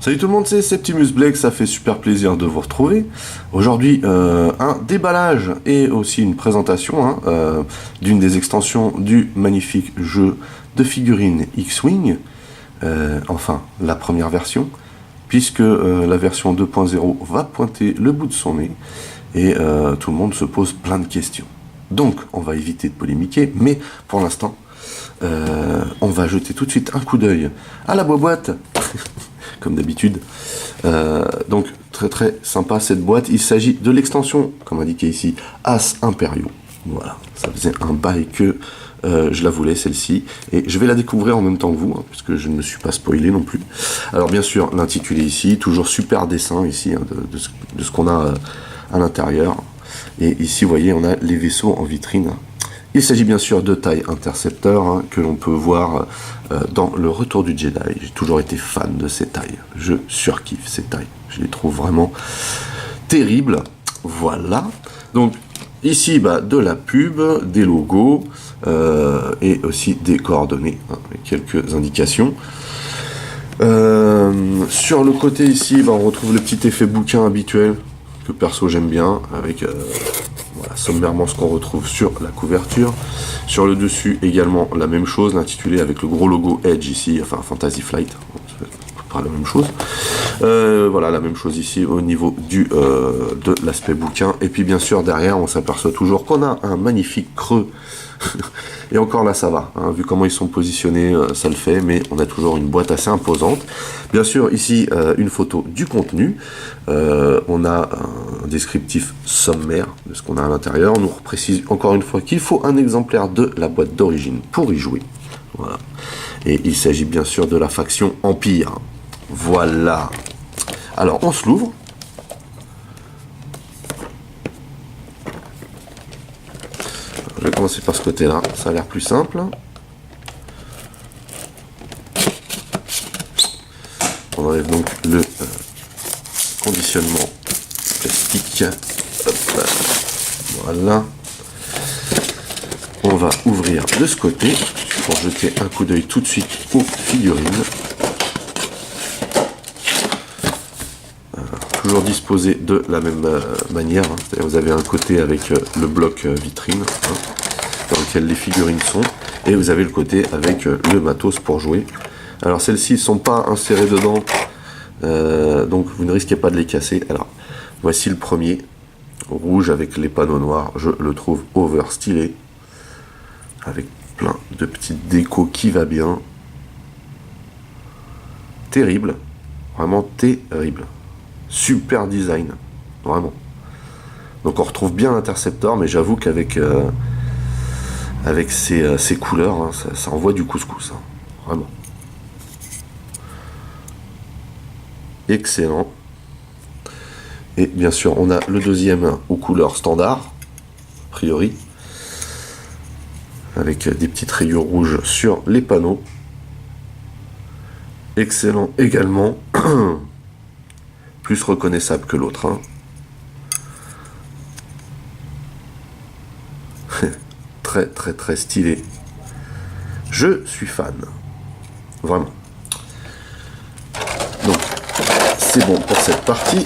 Salut tout le monde, c'est Septimus Blake, ça fait super plaisir de vous retrouver. Aujourd'hui, un déballage et aussi une présentation d'une des extensions du magnifique jeu de figurines X-Wing, enfin la première version, puisque la version 2.0 va pointer le bout de son nez et tout le monde se pose plein de questions. Donc on va éviter de polémiquer, mais pour l'instant, on va jeter tout de suite un coup d'œil à la boîte. Comme d'habitude. Donc très très sympa cette boîte. Il s'agit de l'extension, comme indiqué ici, As Imperio. Voilà, ça faisait un bail que je la voulais celle-ci. Et je vais la découvrir en même temps que vous, puisque je ne me suis pas spoilé non plus. Alors bien sûr, l'intitulé ici, toujours super dessin ici, de ce qu'on a à l'intérieur. Et ici, vous voyez, on a les vaisseaux en vitrine. Il s'agit bien sûr de TIE Interceptor que l'on peut voir dans le Retour du Jedi. J'ai toujours été fan de ces TIE. Je surkiffe ces TIE. Je les trouve vraiment terribles. Voilà. Donc ici, de la pub, des logos et aussi des coordonnées, avec quelques indications. Sur le côté ici, on retrouve le petit effet bouquin habituel que perso j'aime bien, avec voilà, sommairement ce qu'on retrouve sur la couverture. Sur le dessus également la même chose, l'intitulé avec le gros logo Edge ici, enfin Fantasy Flight, c'est pas la même chose. Voilà, la même chose ici au niveau de l'aspect bouquin. Et puis bien sûr derrière on s'aperçoit toujours qu'on a un magnifique creux. Et encore là ça va, vu comment ils sont positionnés, ça le fait, mais on a toujours une boîte assez imposante. Bien sûr ici une photo du contenu, on a un descriptif sommaire de ce qu'on a à l'intérieur. On nous précise encore une fois qu'il faut un exemplaire de la boîte d'origine pour y jouer. Voilà. Et il s'agit bien sûr de la faction Empire. Voilà. Alors on se l'ouvre. Je vais commencer par ce côté-là, ça a l'air plus simple. On enlève donc le conditionnement plastique. Hop, voilà. On va ouvrir de ce côté pour jeter un coup d'œil tout de suite aux figurines. Toujours disposé de la même manière, c'est-à-dire vous avez un côté avec le bloc vitrine dans lequel les figurines sont, et vous avez le côté avec le matos pour jouer. Alors celles-ci ne sont pas insérées dedans, donc vous ne risquez pas de les casser. Alors voici le premier, rouge avec les panneaux noirs, je le trouve over stylé, avec plein de petites décos qui va bien. Terrible, vraiment terrible. Super design, vraiment. Donc on retrouve bien l'Interceptor, mais j'avoue qu'avec avec ces couleurs, ça envoie du couscous, vraiment. Excellent. Et bien sûr, on a le deuxième aux couleurs standard, a priori, avec des petites rayures rouges sur les panneaux. Excellent également. Plus reconnaissable que l'autre. Très très très stylé. Je suis fan. Vraiment. Donc, c'est bon pour cette partie.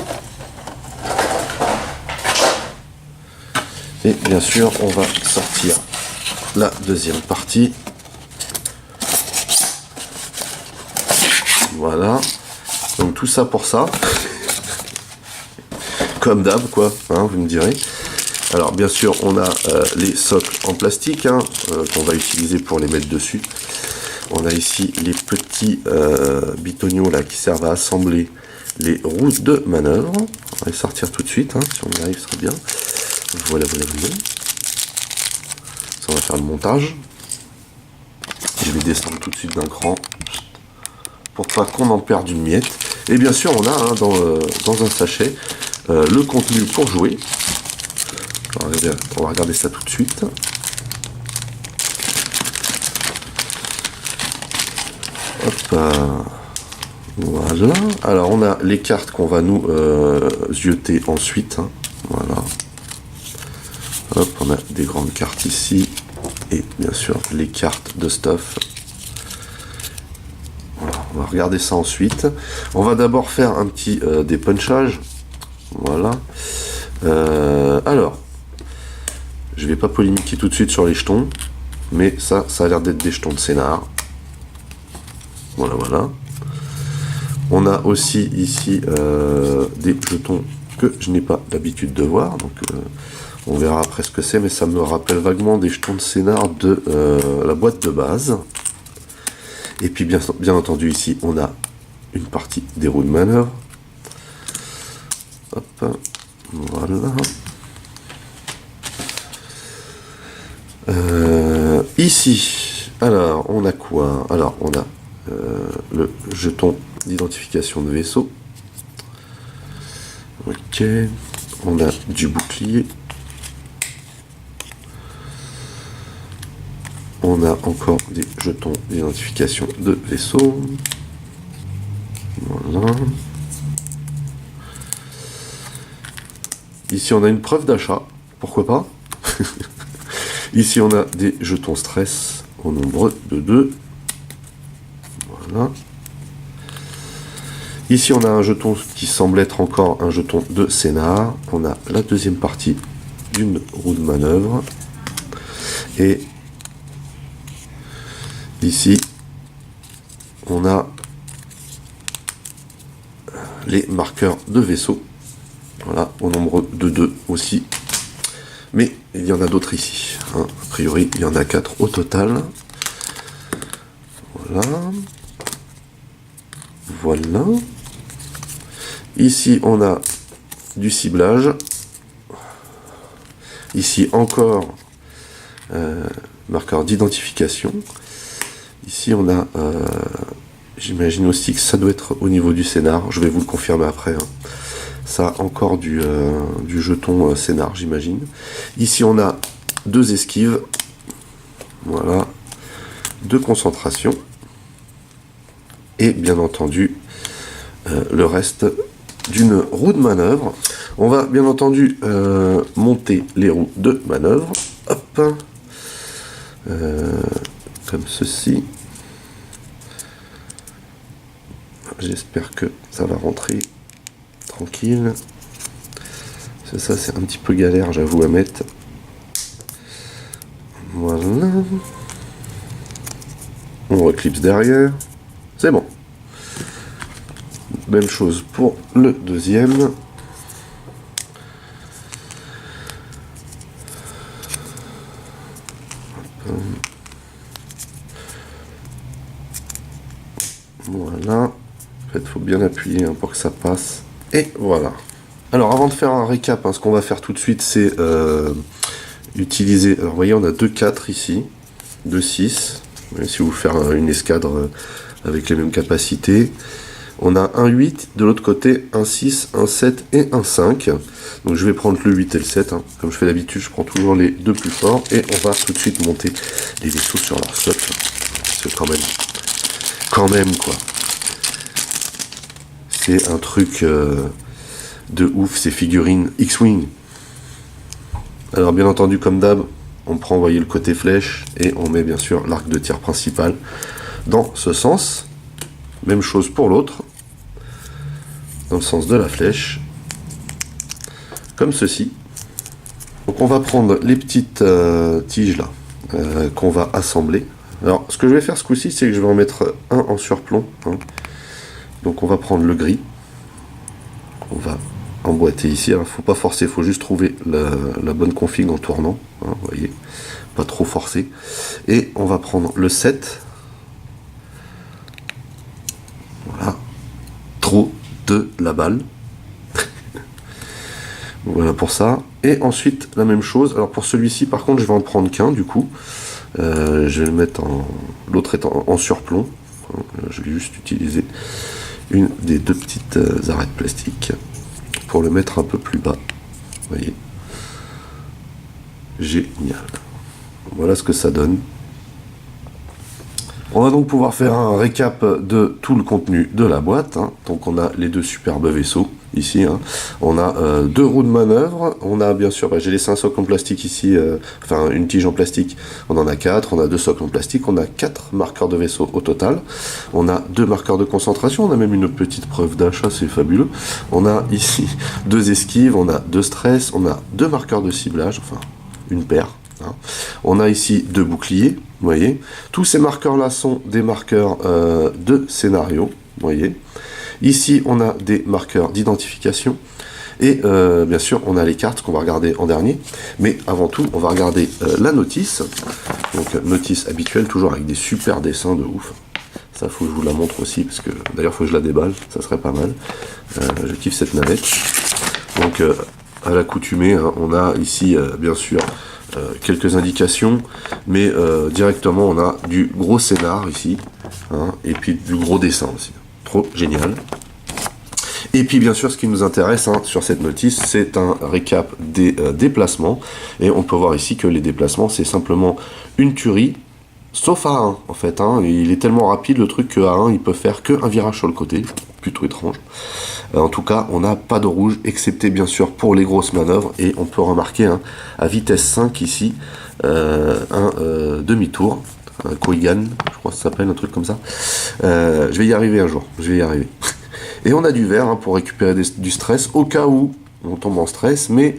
Et bien sûr, on va sortir la deuxième partie. Voilà. Donc tout ça pour ça. Comme d'hab, quoi, vous me direz. Alors, bien sûr, on a les socles en plastique qu'on va utiliser pour les mettre dessus. On a ici les petits bitoniaux là qui servent à assembler les roues de manœuvre. On va les sortir tout de suite, si on y arrive, ce serait bien. Voilà, voilà, voilà. Ça, on va faire le montage. Je vais descendre tout de suite d'un cran pour pas qu'on en perde une miette. Et bien sûr, on a dans un sachet le contenu pour jouer. On va regarder ça tout de suite. Hop, voilà. Alors on a les cartes qu'on va nous zioter ensuite. Voilà. Hop, on a des grandes cartes ici. Et bien sûr les cartes de stuff. Voilà. On va regarder ça ensuite. On va d'abord faire un petit dépunchage. Voilà. Alors, je vais pas polémiquer tout de suite sur les jetons, mais ça a l'air d'être des jetons de scénar. Voilà, voilà. On a aussi ici des jetons que je n'ai pas l'habitude de voir, donc on verra après ce que c'est, mais ça me rappelle vaguement des jetons de scénar de la boîte de base. Et puis bien entendu ici on a une partie des roues de manœuvre. Hop, voilà. Ici, alors on a quoi? Alors on a le jeton d'identification de vaisseau. Ok, on a du bouclier. On a encore des jetons d'identification de vaisseau. Voilà. Ici, on a une preuve d'achat. Pourquoi pas? Ici, on a des jetons stress au nombre de 2. Voilà. Ici, on a un jeton qui semble être encore un jeton de scénar. On a la deuxième partie d'une roue de manœuvre. Et ici, on a les marqueurs de vaisseau. Voilà, au nombre de 2 aussi. Mais il y en a d'autres ici. Hein. A priori, il y en a 4 au total. Voilà. Voilà. Ici, on a du ciblage. Ici, encore marqueur d'identification. Ici, on a, j'imagine aussi que ça doit être au niveau du scénar. Je vais vous le confirmer après. Hein. Ça, encore du jeton scénar, j'imagine. Ici, on a 2 esquives. Voilà. 2 concentrations. Et bien entendu, le reste d'une roue de manœuvre. On va bien entendu monter les roues de manœuvre. Hop. Comme ceci. J'espère que ça va rentrer tranquille. Ça c'est un petit peu galère, j'avoue, à mettre. Voilà. On reclipse derrière. C'est bon. Même chose pour le deuxième. Voilà. En fait, il faut bien appuyer pour que ça passe. Et voilà. Alors, avant de faire un récap, ce qu'on va faire tout de suite, c'est utiliser... Alors, vous voyez, on a 2,4 ici. 2,6. Si vous faites une escadre avec les mêmes capacités. On a un 8, de l'autre côté un 6, un 7 et un 5. Donc je vais prendre le 8 et le 7. Comme je fais d'habitude, je prends toujours les 2 plus forts. Et on va tout de suite monter les vaisseaux sur leur slot. C'est quand même quoi. C'est un truc de ouf, ces figurines X-Wing. Alors bien entendu, comme d'hab, on prend, voyez, le côté flèche. Et on met bien sûr l'arc de tir principal dans ce sens. Même chose pour l'autre, dans le sens de la flèche, comme ceci. Donc on va prendre les petites tiges là, qu'on va assembler. Alors ce que je vais faire ce coup-ci, c'est que je vais en mettre un en surplomb. Hein. Donc on va prendre le gris, on va emboîter ici. Alors faut pas forcer, il faut juste trouver la bonne config en tournant. Hein, vous voyez, pas trop forcer. Et on va prendre le 7. Voilà, trop de la balle. Voilà pour ça. Et ensuite la même chose. Alors pour celui-ci par contre je vais en prendre qu'un du coup. Je vais le mettre l'autre est en surplomb. Je vais juste utiliser une des 2 petites arêtes plastiques pour le mettre un peu plus bas. Vous voyez. Génial. Voilà ce que ça donne. On va donc pouvoir faire un récap de tout le contenu de la boîte. Hein. Donc on a les 2 superbes vaisseaux. ici, hein. On a 2 roues de manœuvre, on a bien sûr, j'ai laissé un socle en plastique ici, enfin une tige en plastique, on en a 4, on a 2 socles en plastique, on a 4 marqueurs de vaisseau au total, on a 2 marqueurs de concentration, on a même une petite preuve d'achat, c'est fabuleux, on a ici 2 esquives, on a 2 stress, on a 2 marqueurs de ciblage, enfin une paire, hein. On a ici 2 boucliers, vous voyez, tous ces marqueurs là sont des marqueurs de scénario, vous voyez. Ici, on a des marqueurs d'identification et bien sûr, on a les cartes qu'on va regarder en dernier. Mais avant tout, on va regarder la notice. Donc, notice habituelle, toujours avec des super dessins de ouf. Ça, faut que je vous la montre aussi, parce que d'ailleurs, faut que je la déballe, ça serait pas mal. Je kiffe cette navette. Donc, à l'accoutumée, hein, on a ici, bien sûr, quelques indications, mais directement, on a du gros scénar ici, hein, et puis du gros dessin aussi. Trop génial. Et puis bien sûr ce qui nous intéresse hein, sur cette notice, c'est un récap des déplacements, et on peut voir ici que les déplacements c'est simplement une tuerie, sauf A1 en fait, hein. Il est tellement rapide le truc que A1 il peut faire qu'un virage sur le côté, plutôt étrange. En tout cas on n'a pas de rouge, excepté bien sûr pour les grosses manœuvres, et on peut remarquer hein, à vitesse 5 ici, un demi-tour, un Koigan, je crois que ça s'appelle, un truc comme ça. Je vais y arriver un jour, je vais y arriver. Et on a du vert hein, pour récupérer du stress au cas où on tombe en stress, mais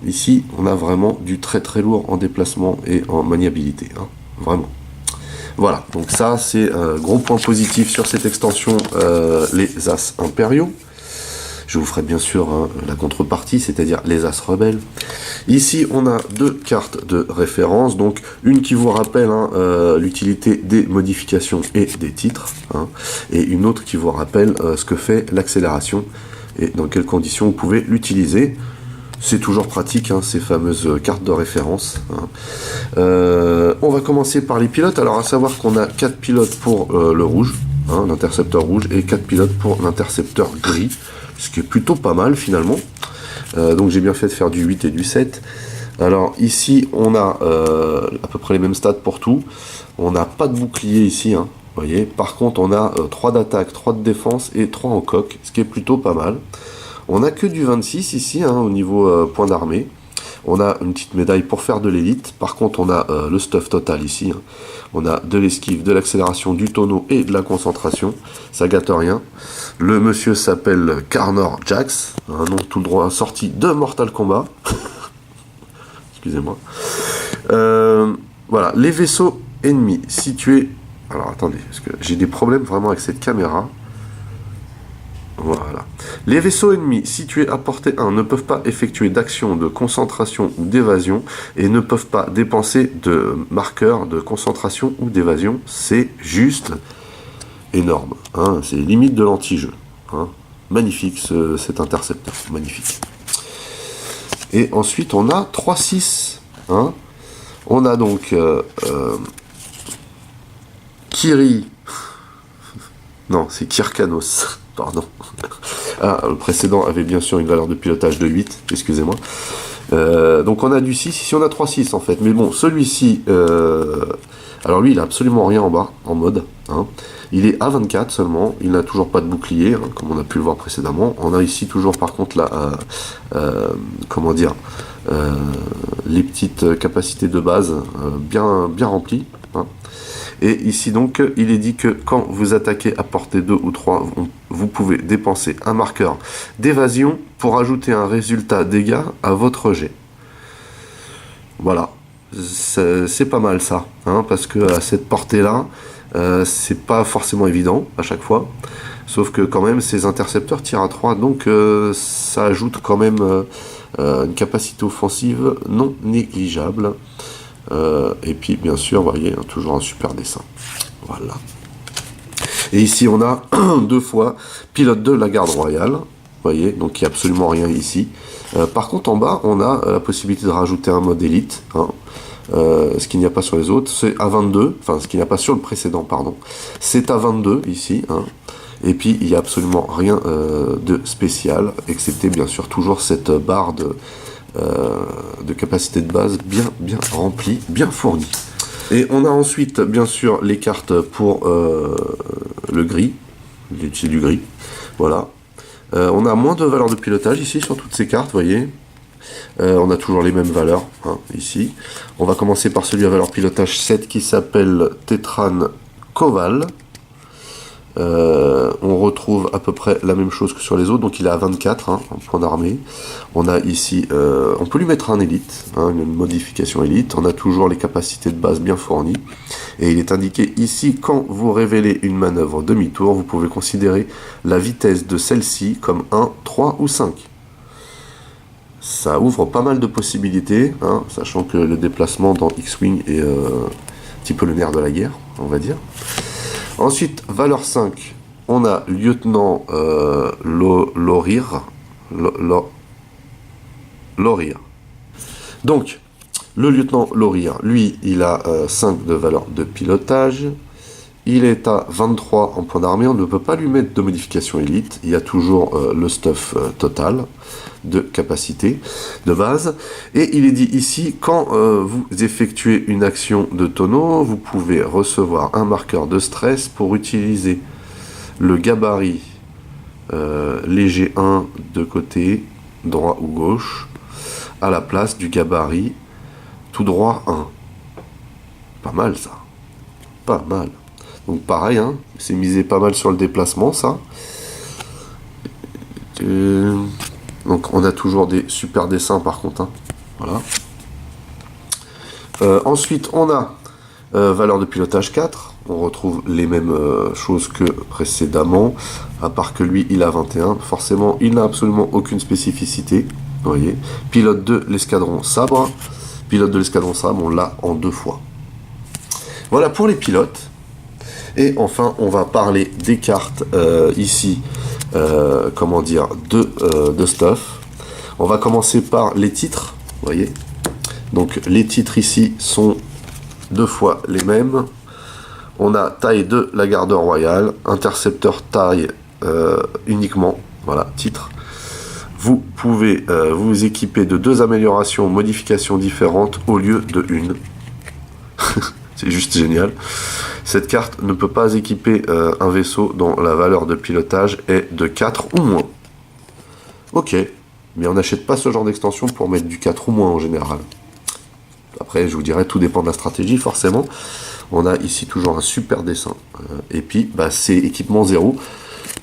ici on a vraiment du très très lourd en déplacement et en maniabilité, hein, vraiment. Voilà, donc ça c'est un gros point positif sur cette extension, les As impériaux. Je vous ferai bien sûr hein, la contrepartie, c'est-à-dire les As rebelles. Ici, on a 2 cartes de référence, donc une qui vous rappelle hein, l'utilité des modifications et des titres, hein, et une autre qui vous rappelle ce que fait l'accélération et dans quelles conditions vous pouvez l'utiliser. C'est toujours pratique, hein, ces fameuses cartes de référence. Hein. On va commencer par les pilotes. Alors, à savoir qu'on a 4 pilotes pour le rouge, hein, l'intercepteur rouge, et 4 pilotes pour l'intercepteur gris, ce qui est plutôt pas mal finalement. Donc j'ai bien fait de faire du 8 et du 7. Alors ici on a à peu près les mêmes stats pour tout. On n'a pas de bouclier ici, hein, vous voyez. Par contre on a 3 d'attaque, 3 de défense et 3 en coque, ce qui est plutôt pas mal. On n'a que du 26 ici hein, au niveau point d'armée. On a une petite médaille pour faire de l'élite. Par contre, on a le stuff total ici. Hein. On a de l'esquive, de l'accélération, du tonneau et de la concentration. Ça gâte rien. Le monsieur s'appelle Carnor Jax. Un nom tout droit sorti de Mortal Kombat. Excusez-moi. Voilà. Les vaisseaux ennemis situés... Alors, attendez, parce que j'ai des problèmes vraiment avec cette caméra. Voilà. Les vaisseaux ennemis situés à portée 1 ne peuvent pas effectuer d'action de concentration ou d'évasion et ne peuvent pas dépenser de marqueurs de concentration ou d'évasion. C'est juste énorme. Hein. C'est limite de l'anti-jeu. Hein. Magnifique cet intercepteur. Magnifique. Et ensuite on a 3-6. Hein. On a donc Kiri. Non, c'est Kirkanos. Pardon. Ah, le précédent avait bien sûr une valeur de pilotage de 8, excusez-moi. Donc on a du 6, ici on a 3-6 en fait. Mais bon, celui-ci, alors lui il a absolument rien en bas, en mode. Hein. Il est à 24 seulement, il n'a toujours pas de bouclier, hein, comme on a pu le voir précédemment. On a ici toujours par contre là, comment dire, les petites capacités de base bien remplies. Hein. Et ici donc, il est dit que quand vous attaquez à portée 2 ou 3, vous pouvez dépenser un marqueur d'évasion pour ajouter un résultat dégâts à votre jet. Voilà, c'est pas mal ça, hein, parce que à cette portée-là, c'est pas forcément évident à chaque fois. Sauf que quand même, ces intercepteurs tirent à 3, donc ça ajoute quand même une capacité offensive non négligeable. Et puis bien sûr, vous voyez, toujours un super dessin. Voilà. Et ici on a 2 fois pilote de la garde royale. Vous voyez, donc il n'y a absolument rien ici. Par contre en bas, on a la possibilité de rajouter un mode élite. Hein. Ce qu'il n'y a pas sur les autres, c'est à 22. Enfin, ce qu'il n'y a pas sur le précédent, pardon. C'est à 22 ici. Hein. Et puis il n'y a absolument rien de spécial, excepté bien sûr toujours cette barre de capacité de base bien remplie, bien fournie. Et on a ensuite bien sûr les cartes pour le gris, c'est du gris, voilà. On a moins de valeurs de pilotage ici sur toutes ces cartes, vous voyez. On a toujours les mêmes valeurs, hein, ici. On va commencer par celui à valeur pilotage 7 qui s'appelle Tetran Koval. On retrouve à peu près la même chose que sur les autres, donc il est à 24 hein, en point d'armée. On a ici, on peut lui mettre un élite, hein, une modification élite. On a toujours les capacités de base bien fournies. Et il est indiqué ici, quand vous révélez une manœuvre demi-tour, vous pouvez considérer la vitesse de celle-ci comme 1, 3 ou 5. Ça ouvre pas mal de possibilités, hein, sachant que le déplacement dans X-Wing est un petit peu le nerf de la guerre, on va dire. Ensuite, valeur 5, on a lieutenant Lorir. Donc, le lieutenant Lorir, lui, il a 5 de valeur de pilotage. Il est à 23 en point d'armée. On ne peut pas lui mettre de modification élite. Il y a toujours le stuff total de capacité de base. Et il est dit ici, quand vous effectuez une action de tonneau, vous pouvez recevoir un marqueur de stress pour utiliser le gabarit léger 1 de côté, droit ou gauche, à la place du gabarit tout droit 1. Pas mal ça. Pas mal. Donc pareil, hein, c'est misé pas mal sur le déplacement, ça. Donc on a toujours des super dessins par contre. Hein. Voilà. Ensuite, on a valeur de pilotage 4. On retrouve les mêmes choses que précédemment, à part que lui, il a 21. Forcément, il n'a absolument aucune spécificité. Vous voyez. Pilote de l'escadron sabre. Pilote de l'escadron sabre, on l'a en 2 fois. Voilà pour les pilotes. Et enfin, on va parler des cartes ici, comment dire, de stuff. On va commencer par les titres, vous voyez. Donc les titres ici sont 2 fois les mêmes. On a taille de la garde royale, intercepteur taille uniquement, voilà, titre. Vous pouvez vous équiper de 2 améliorations, modifications différentes au lieu de une. C'est juste génial. Cette carte ne peut pas équiper un vaisseau dont la valeur de pilotage est de 4 ou moins. Ok, mais on n'achète pas ce genre d'extension pour mettre du 4 ou moins en général. Après, je vous dirais, tout dépend de la stratégie, forcément. On a ici toujours un super dessin. Et puis, bah, c'est équipement 0.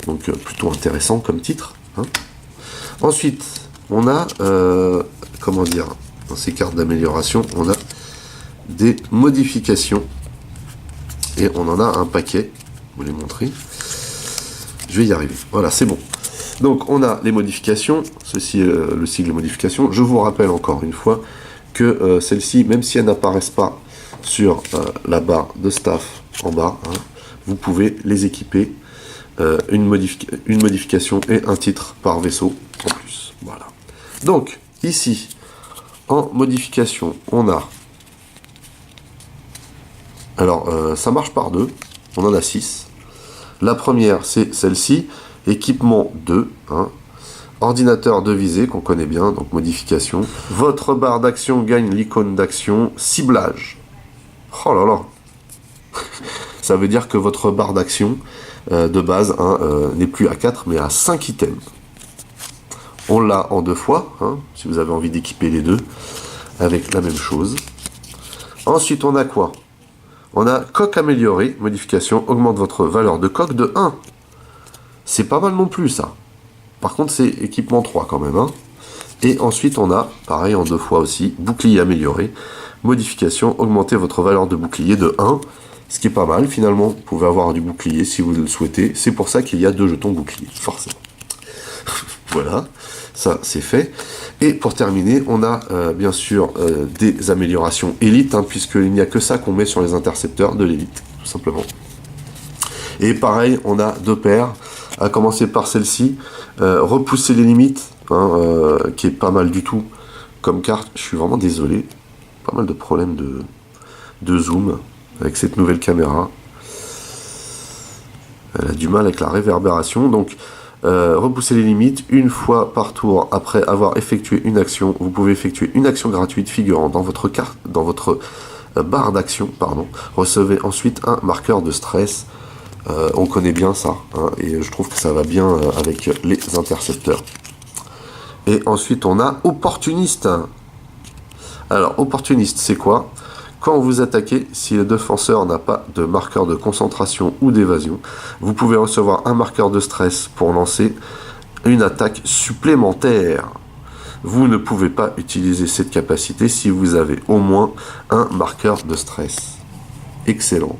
Donc, plutôt intéressant comme titre. Hein. Ensuite, on a, comment dire, dans ces cartes d'amélioration, on a des modifications. Et on en a un paquet. Je vais vous les montrer. Je vais y arriver. Voilà, c'est bon. Donc, on a les modifications. Ceci est le sigle modification. Je vous rappelle encore une fois que celles-ci, même si elles n'apparaissent pas sur la barre de staff en bas, hein, vous pouvez les équiper. Une modification et un titre par vaisseau en plus. Voilà. Donc, ici, en modification, on a... Alors, ça marche par 2. On en a 6. La première, c'est celle-ci. Équipement 2. Hein. Ordinateur de visée, qu'on connaît bien, donc modification. Votre barre d'action gagne l'icône d'action ciblage. Oh là là. Ça veut dire que votre barre d'action de base hein, n'est plus à 4, mais à 5 items. On l'a en 2 fois, hein, si vous avez envie d'équiper les deux, avec la même chose. Ensuite, on a quoi? On a coque améliorée, modification, augmente votre valeur de coque de 1. C'est pas mal non plus, ça. Par contre, c'est équipement 3 quand même. Hein. Et ensuite, on a, pareil en 2 fois aussi, bouclier amélioré, modification, augmenter votre valeur de bouclier de 1. Ce qui est pas mal, finalement. Vous pouvez avoir du bouclier si vous le souhaitez. C'est pour ça qu'il y a 2 jetons bouclier, forcément. Voilà, ça c'est fait. Et pour terminer, on a bien sûr des améliorations élites, hein, puisqu'il n'y a que ça qu'on met sur les intercepteurs de l'élite, tout simplement. Et pareil, on a 2 paires, à commencer par celle-ci, repousser les limites, hein, qui est pas mal du tout comme carte. Je suis vraiment désolé, pas mal de problèmes de zoom avec cette nouvelle caméra. Elle a du mal avec la réverbération, donc repousser les limites une fois par tour après avoir effectué une action. Vous pouvez effectuer une action gratuite figurant dans votre carte, dans votre barre d'action, pardon. Recevez ensuite un marqueur de stress On connaît bien ça, hein, et je trouve que ça va bien avec les intercepteurs. Et ensuite on a opportuniste. Alors opportuniste c'est quoi? Quand vous attaquez, si le défenseur n'a pas de marqueur de concentration ou d'évasion, vous pouvez recevoir un marqueur de stress pour lancer une attaque supplémentaire. Vous ne pouvez pas utiliser cette capacité si vous avez au moins un marqueur de stress. Excellent.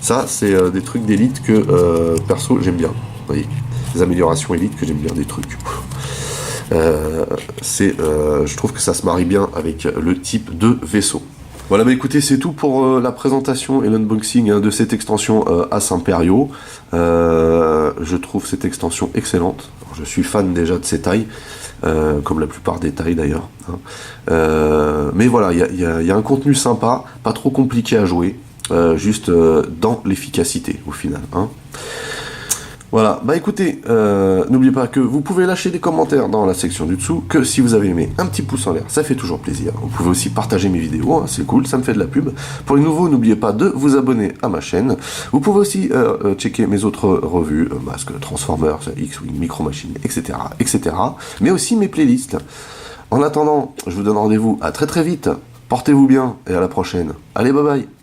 Ça, c'est des trucs d'élite que, perso, j'aime bien. Vous voyez, des améliorations élites que j'aime bien, des trucs. Je trouve que ça se marie bien avec le type de vaisseau. Voilà, bah écoutez, c'est tout pour la présentation et l'unboxing de cette extension As Imperio. Je trouve cette extension excellente. Je suis fan déjà de ces tailles, comme la plupart des tailles d'ailleurs. Hein. Mais voilà, il y a un contenu sympa, pas trop compliqué à jouer, juste dans l'efficacité au final. Hein. Voilà, bah écoutez, n'oubliez pas que vous pouvez lâcher des commentaires dans la section du dessous, que si vous avez aimé, un petit pouce en l'air, ça fait toujours plaisir. Vous pouvez aussi partager mes vidéos, hein, c'est cool, ça me fait de la pub. Pour les nouveaux, n'oubliez pas de vous abonner à ma chaîne. Vous pouvez aussi checker mes autres revues, Masque, Transformers, X-Wing, Micro Machines, etc., etc. Mais aussi mes playlists. En attendant, je vous donne rendez-vous à très très vite. Portez-vous bien et à la prochaine. Allez, bye bye.